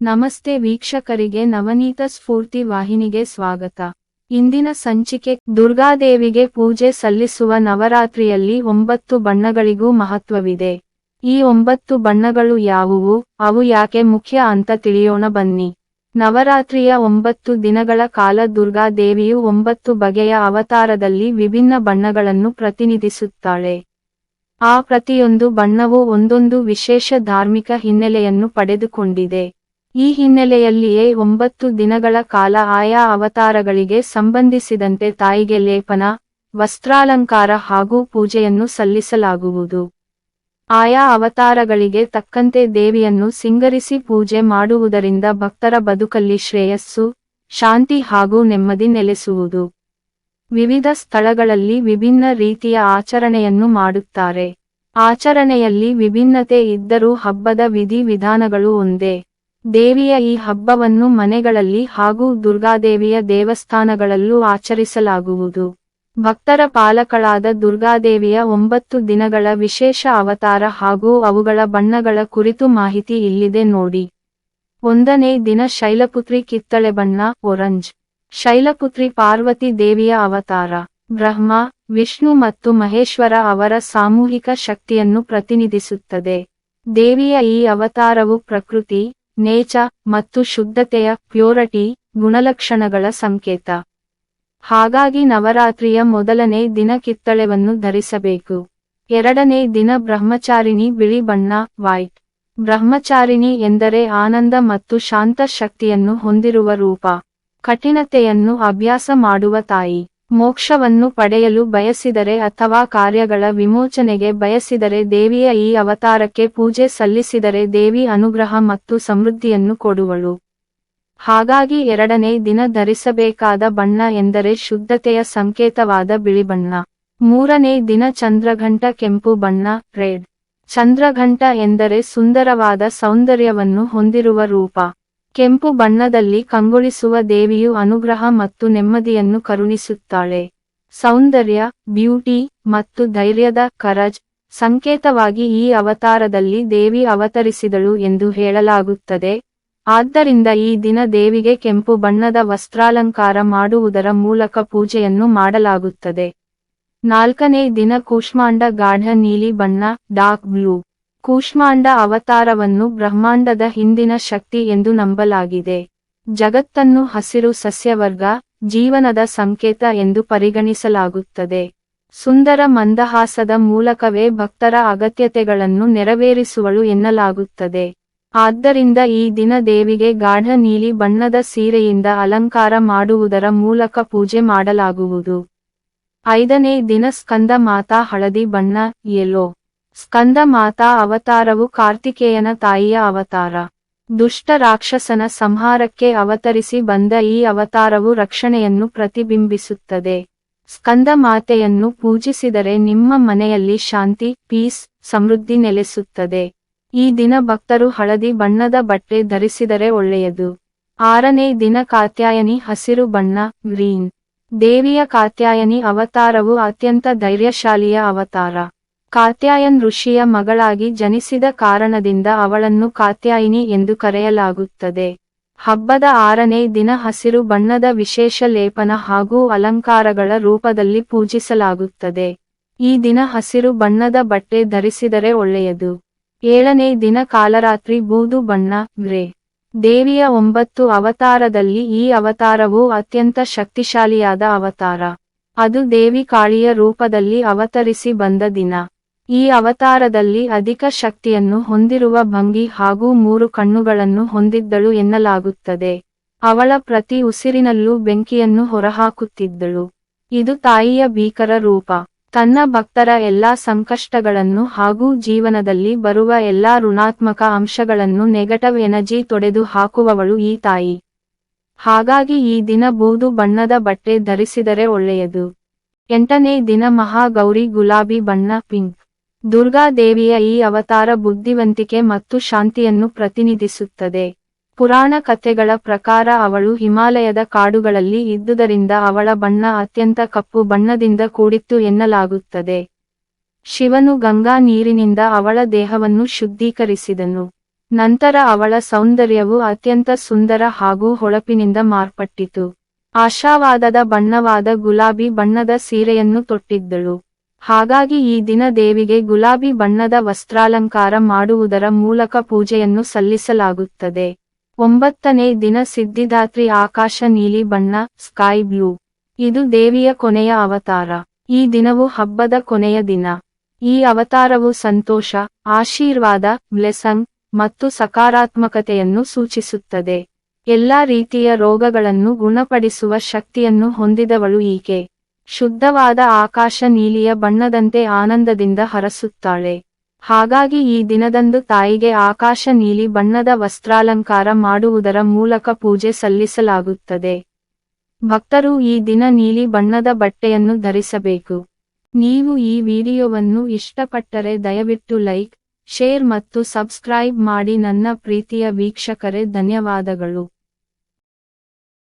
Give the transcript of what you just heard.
ನಮಸ್ತೆ ವೀಕ್ಷಕರಿಗೆ ನವನೀತ ಸ್ಫೂರ್ತಿ ವಾಹಿನಿಗೆ ಸ್ವಾಗತ. ಇಂದಿನ ಸಂಚಿಕೆ ದುರ್ಗಾದೇವಿಗೆ ಪೂಜೆ ಸಲ್ಲಿಸುವ ನವರಾತ್ರಿಯಲ್ಲಿ 9 ಬಣ್ಣಗಳಿಗೂ ಮಹತ್ವವಿದೆ. ಈ 9 ಬಣ್ಣಗಳು ಯಾವುವು, ಅವು ಯಾಕೆ ಮುಖ್ಯ ಅಂತ ತಿಳಿಯೋಣ ಬನ್ನಿ. ನವರಾತ್ರಿಯ 9 ದಿನಗಳ ಕಾಲ ದುರ್ಗಾದೇವಿಯು 9 ಬಗೆಯ ಅವತಾರದಲ್ಲಿ ವಿಭಿನ್ನ ಬಣ್ಣಗಳನ್ನು ಪ್ರತಿನಿಧಿಸುತ್ತಾಳೆ. ಆ ಪ್ರತಿಯೊಂದು ಬಣ್ಣವೂ ಒಂದೊಂದು ವಿಶೇಷ ಧಾರ್ಮಿಕ ಹಿನ್ನೆಲೆಯನ್ನು ಪಡೆದುಕೊಂಡಿದೆ. ಈ ಹಿನ್ನೆಲೆಯಲ್ಲಿಯೇ 9 ದಿನಗಳ ಕಾಲ ಆಯಾ ಅವತಾರಗಳಿಗೆ ಸಂಬಂಧಿಸಿದಂತೆ ತಾಯಿಗೆ ಲೇಪನ, ವಸ್ತ್ರಾಲಂಕಾರ ಹಾಗೂ ಪೂಜೆಯನ್ನು ಸಲ್ಲಿಸಲಾಗುವುದು. ಆಯಾ ಅವತಾರಗಳಿಗೆ ತಕ್ಕಂತೆ ದೇವಿಯನ್ನು ಸಿಂಗರಿಸಿ ಪೂಜೆ ಮಾಡುವುದರಿಂದ ಭಕ್ತರ ಬದುಕಲ್ಲಿ ಶ್ರೇಯಸ್ಸು, ಶಾಂತಿ ಹಾಗೂ ನೆಮ್ಮದಿ ನೆಲೆಸುವುದು. ವಿವಿಧ ಸ್ಥಳಗಳಲ್ಲಿ ವಿಭಿನ್ನ ರೀತಿಯ ಆಚರಣೆಯನ್ನು ಮಾಡುತ್ತಾರೆ. ಆಚರಣೆಯಲ್ಲಿ ವಿಭಿನ್ನತೆ ಇದ್ದರೂ ಹಬ್ಬದ ವಿಧಿ ವಿಧಾನಗಳು ಒಂದೇ. ದೇವಿಯ ಈ ಹಬ್ಬವನ್ನು ಮನೆಗಳಲ್ಲಿ ಹಾಗೂ ದುರ್ಗಾದೇವಿಯ ದೇವಸ್ಥಾನಗಳಲ್ಲೂ ಆಚರಿಸಲಾಗುವುದು. ಭಕ್ತರ ಪಾಲಕಳಾದ ದುರ್ಗಾದೇವಿಯ 9 ದಿನಗಳ ವಿಶೇಷ ಅವತಾರ ಹಾಗೂ ಅವುಗಳ ಬಣ್ಣಗಳ ಕುರಿತು ಮಾಹಿತಿ ಇಲ್ಲಿದೆ ನೋಡಿ. 1ನೇ ದಿನ ಶೈಲಪುತ್ರಿ ಕಿತ್ತಳೆ ಬಣ್ಣ ಒರಂಜ್. ಶೈಲಪುತ್ರಿ ಪಾರ್ವತಿ ದೇವಿಯ ಅವತಾರ. ಬ್ರಹ್ಮ, ವಿಷ್ಣು ಮತ್ತು ಮಹೇಶ್ವರ ಅವರ ಸಾಮೂಹಿಕ ಶಕ್ತಿಯನ್ನು ಪ್ರತಿನಿಧಿಸುತ್ತದೆ. ದೇವಿಯ ಈ ಅವತಾರವು ಪ್ರಕೃತಿ, ನೇಚರ್ ಮತ್ತು ಶುದ್ಧತೆಯ ಪ್ಯೂರಿಟಿ ಗುಣಲಕ್ಷಣಗಳ ಸಂಕೇತ. ಹಾಗಾಗಿ ನವರಾತ್ರಿಯ ಮೊದಲನೇ ದಿನ ಕಿತ್ತಳೆವನ್ನು ಧರಿಸಬೇಕು. 2ನೇ ದಿನ ಬ್ರಹ್ಮಚಾರಿಣಿ ಬಿಳಿ ಬಣ್ಣ ವೈಟ್. ಬ್ರಹ್ಮಚಾರಿಣಿ ಎಂದರೆ ಆನಂದ ಮತ್ತು ಶಾಂತ ಶಕ್ತಿಯನ್ನು ಹೊಂದಿರುವ ರೂಪ. ಕಠಿಣತೆಯನ್ನು ಅಭ್ಯಾಸ ಮಾಡುವ ತಾಯಿ. ಮೋಕ್ಷವನ್ನು ಪಡೆಯಲು ಬಯಸಿದರೆ ಅಥವಾ ಕಾರ್ಯಗಳ ವಿಮೋಚನೆಗೆ ಬಯಸಿದರೆ ದೇವಿಯ ಈ ಅವತಾರಕ್ಕೆ ಪೂಜೆ ಸಲ್ಲಿಸಿದರೆ ದೇವಿ ಅನುಗ್ರಹ ಮತ್ತು ಸಮೃದ್ಧಿಯನ್ನು ಕೊಡುವಳು. ಹಾಗಾಗಿ 2ನೇ ದಿನ ಧರಿಸಬೇಕಾದ ಬಣ್ಣ ಎಂದರೆ ಶುದ್ಧತೆಯ ಸಂಕೇತವಾದ ಬಿಳಿ ಬಣ್ಣ. 3ನೇ ದಿನ ಚಂದ್ರಘಂಟ ಕೆಂಪು ಬಣ್ಣ ರೆಡ್. ಚಂದ್ರಘಂಟ ಎಂದರೆ ಸುಂದರವಾದ ಸೌಂದರ್ಯವನ್ನು ಹೊಂದಿರುವ ರೂಪ. ಕೆಂಪು ಬಣ್ಣದಲ್ಲಿ ಕಂಗೊಳಿಸುವ ದೇವಿಯು ಅನುಗ್ರಹ ಮತ್ತು ನೆಮ್ಮದಿಯನ್ನು ಕರುಣಿಸುತ್ತಾಳೆ. ಸೌಂದರ್ಯ, ಬ್ಯೂಟಿ ಮತ್ತು ಧೈರ್ಯದ ಕರಜ್ ಸಂಕೇತವಾಗಿ ಈ ಅವತಾರದಲ್ಲಿ ದೇವಿ ಅವತರಿಸಿದಳು ಎಂದು ಹೇಳಲಾಗುತ್ತದೆ. ಆದ್ದರಿಂದ ಈ ದಿನ ದೇವಿಗೆ ಕೆಂಪು ಬಣ್ಣದ ವಸ್ತ್ರಾಲಂಕಾರ ಮಾಡುವುದರ ಮೂಲಕ ಪೂಜೆಯನ್ನು ಮಾಡಲಾಗುತ್ತದೆ. 4ನೇ ದಿನ ಕೂಷ್ಮಾಂಡ ಗಾಢ ನೀಲಿ ಬಣ್ಣ ಡಾರ್ಕ್ ಬ್ಲೂ. ಕೂಷ್ಮಾಂಡ ಅವತಾರವನ್ನು ಬ್ರಹ್ಮಾಂಡದ ಹಿಂದಿನ ಶಕ್ತಿ ಎಂದು ನಂಬಲಾಗಿದೆ. ಜಗತ್ತನ್ನು ಹಸಿರು ಸಸ್ಯವರ್ಗ, ಜೀವನದ ಸಂಕೇತ ಎಂದು ಪರಿಗಣಿಸಲಾಗುತ್ತದೆ. ಸುಂದರ ಮಂದಹಾಸದ ಮೂಲಕವೇ ಭಕ್ತರ ಅಗತ್ಯತೆಗಳನ್ನು ನೆರವೇರಿಸುವಳು ಎನ್ನಲಾಗುತ್ತದೆ. ಆದ್ದರಿಂದ ಈ ದಿನ ದೇವಿಗೆ ಗಾಢ ನೀಲಿ ಬಣ್ಣದ ಸೀರೆಯಿಂದ ಅಲಂಕಾರ ಮಾಡುವುದರ ಮೂಲಕ ಪೂಜೆ ಮಾಡಲಾಗುವುದು. 5ನೇ ದಿನ ಸ್ಕಂದ ಮಾತಾ ಹಳದಿ ಬಣ್ಣ ಯೆಲ್ಲೋ. ಸ್ಕಂದ ಮಾತಾ ಅವತಾರವು ಕಾರ್ತಿಕೇಯನ ತಾಯಿಯ ಅವತಾರ. ದುಷ್ಟ ರಾಕ್ಷಸನ ಸಂಹಾರಕ್ಕೆ ಅವತರಿಸಿ ಬಂದ ಈ ಅವತಾರವು ರಕ್ಷಣೆಯನ್ನು ಪ್ರತಿಬಿಂಬಿಸುತ್ತದೆ. ಸ್ಕಂದ ಮಾತೆಯನ್ನು ಪೂಜಿಸಿದರೆ ನಿಮ್ಮ ಮನೆಯಲ್ಲಿ ಶಾಂತಿ, ಪೀಸ್, ಸಮೃದ್ಧಿ ನೆಲೆಸುತ್ತದೆ. ಈ ದಿನ ಭಕ್ತರು ಹಳದಿ ಬಣ್ಣದ ಬಟ್ಟೆ ಧರಿಸಿದರೆ ಒಳ್ಳೆಯದು. 6ನೇ ದಿನ ಕಾತ್ಯಾಯನಿ ಹಸಿರು ಬಣ್ಣ ಗ್ರೀನ್. ದೇವಿಯ ಕಾತ್ಯಾಯನಿ ಅವತಾರವು ಅತ್ಯಂತ ಧೈರ್ಯಶಾಲಿಯ ಅವತಾರ. ಕಾತ್ಯಾಯನ್ ಋಷಿಯ ಮಗಳಾಗಿ ಜನಿಸಿದ ಕಾರಣದಿಂದ ಅವಳನ್ನು ಕಾತ್ಯಾಯಿನಿ ಎಂದು ಕರೆಯಲಾಗುತ್ತದೆ. ಹಬ್ಬದ 6ನೇ ದಿನ ಹಸಿರು ಬಣ್ಣದ ವಿಶೇಷ ಲೇಪನ ಹಾಗೂ ಅಲಂಕಾರಗಳ ರೂಪದಲ್ಲಿ ಪೂಜಿಸಲಾಗುತ್ತದೆ. ಈ ದಿನ ಹಸಿರು ಬಣ್ಣದ ಬಟ್ಟೆ ಧರಿಸಿದರೆ ಒಳ್ಳೆಯದು. 7ನೇ ದಿನ ಕಾಲರಾತ್ರಿ ಬೂದು ಬಣ್ಣ ಗ್ರೇ. ದೇವಿಯ 9 ಅವತಾರದಲ್ಲಿ ಈ ಅವತಾರವು ಅತ್ಯಂತ ಶಕ್ತಿಶಾಲಿಯಾದ ಅವತಾರ. ಅದು ದೇವಿ ಕಾಳಿಯ ರೂಪದಲ್ಲಿ ಅವತರಿಸಿ ಬಂದ ದಿನ. ಈ ಅವತಾರದಲ್ಲಿ ಅಧಿಕ ಶಕ್ತಿಯನ್ನು ಹೊಂದಿರುವ ಭಂಗಿ ಹಾಗೂ 3 ಕಣ್ಣುಗಳನ್ನು ಹೊಂದಿದ್ದಳು ಎನ್ನಲಾಗುತ್ತದೆ. ಅವಳ ಪ್ರತಿ ಉಸಿರಿನಲ್ಲೂ ಬೆಂಕಿಯನ್ನು ಹೊರಹಾಕುತ್ತಿದ್ದಳು. ಇದು ತಾಯಿಯ ಭೀಕರ ರೂಪ. ತನ್ನ ಭಕ್ತರ ಎಲ್ಲಾ ಸಂಕಷ್ಟಗಳನ್ನು ಹಾಗೂ ಜೀವನದಲ್ಲಿ ಬರುವ ಎಲ್ಲಾ ಋಣಾತ್ಮಕ ಅಂಶಗಳನ್ನು ನೆಗೆಟಿವ್ ಎನರ್ಜಿ ತೊಡೆದು ಹಾಕುವವಳು ಈ ತಾಯಿ. ಹಾಗಾಗಿ ಈ ದಿನ ಬೂದು ಬಣ್ಣದ ಬಟ್ಟೆ ಧರಿಸಿದರೆ ಒಳ್ಳೆಯದು. 8ನೇ ದಿನ ಮಹಾಗೌರಿ ಗುಲಾಬಿ ಬಣ್ಣ ಪಿಂಕ್. ದುರ್ಗಾದೇವಿಯ ಈ ಅವತಾರ ಬುದ್ಧಿವಂತಿಕೆ ಮತ್ತು ಶಾಂತಿಯನ್ನು ಪ್ರತಿನಿಧಿಸುತ್ತದೆ. ಪುರಾಣ ಕಥೆಗಳ ಪ್ರಕಾರ ಅವಳು ಹಿಮಾಲಯದ ಕಾಡುಗಳಲ್ಲಿ ಇದ್ದುದರಿಂದ ಅವಳ ಬಣ್ಣ ಅತ್ಯಂತ ಕಪ್ಪು ಬಣ್ಣದಿಂದ ಕೂಡಿತ್ತು ಎನ್ನಲಾಗುತ್ತದೆ. ಶಿವನು ಗಂಗಾ ನೀರಿನಿಂದ ಅವಳ ದೇಹವನ್ನು ಶುದ್ಧೀಕರಿಸಿದನು. ನಂತರ ಅವಳ ಸೌಂದರ್ಯವು ಅತ್ಯಂತ ಸುಂದರ ಹಾಗೂ ಹೊಳಪಿನಿಂದ ಮಾರ್ಪಟ್ಟಿತು. ಆಶಾವಾದದ ಬಣ್ಣವಾದ ಗುಲಾಬಿ ಬಣ್ಣದ ಸೀರೆಯನ್ನು ತೊಟ್ಟಿದ್ದಳು. ಹಾಗಾಗಿ ಈ ದಿನ ದೇವಿಗೆ ಗುಲಾಬಿ ಬಣ್ಣದ ವಸ್ತ್ರಾಲಂಕಾರ ಮಾಡುವುದರ ಮೂಲಕ ಪೂಜೆಯನ್ನು ಸಲ್ಲಿಸಲಾಗುತ್ತದೆ. 9ನೇ ದಿನ ಸಿದ್ಧಿದಾತ್ರಿ ಆಕಾಶ ನೀಲಿ ಬಣ್ಣ, ಸ್ಕೈ ಬ್ಲೂ. ಇದು ದೇವಿಯ ಕೊನೆಯ ಅವತಾರ. ಈ ದಿನವು ಹಬ್ಬದ ಕೊನೆಯ ದಿನ. ಈ ಅವತಾರವು ಸಂತೋಷ, ಆಶೀರ್ವಾದ, ಬ್ಲೆಸಂಗ್ ಮತ್ತು ಸಕಾರಾತ್ಮಕತೆಯನ್ನು ಸೂಚಿಸುತ್ತದೆ. ಎಲ್ಲಾ ರೀತಿಯ ರೋಗಗಳನ್ನು ಗುಣಪಡಿಸುವ ಶಕ್ತಿಯನ್ನು ಹೊಂದಿದವಳು ಈಕೆ. ಶುದ್ಧವಾದ ಆಕಾಶ ನೀಲಿಯ ಬಣ್ಣದಂತೆ ಆನಂದದಿಂದ ಹರಸುತ್ತಾಳೆ. ಹಾಗಾಗಿ ಈ ದಿನದಂದು ತಾಯಿಗೆ ಆಕಾಶ ನೀಲಿ ಬಣ್ಣದ ವಸ್ತ್ರಾಲಂಕಾರ ಮಾಡುವುದರ ಮೂಲಕ ಪೂಜೆ ಸಲ್ಲಿಸಲಾಗುತ್ತದೆ. ಭಕ್ತರು ಈ ದಿನ ನೀಲಿ ಬಣ್ಣದ ಬಟ್ಟೆಯನ್ನು ಧರಿಸಬೇಕು. ನೀವು ಈ ವಿಡಿಯೋವನ್ನು ಇಷ್ಟಪಟ್ಟರೆ ದಯವಿಟ್ಟು ಲೈಕ್, ಶೇರ್ ಮತ್ತು ಸಬ್ಸ್ಕ್ರೈಬ್ ಮಾಡಿ. ನನ್ನ ಪ್ರೀತಿಯ ವೀಕ್ಷಕರೇ, ಧನ್ಯವಾದಗಳು.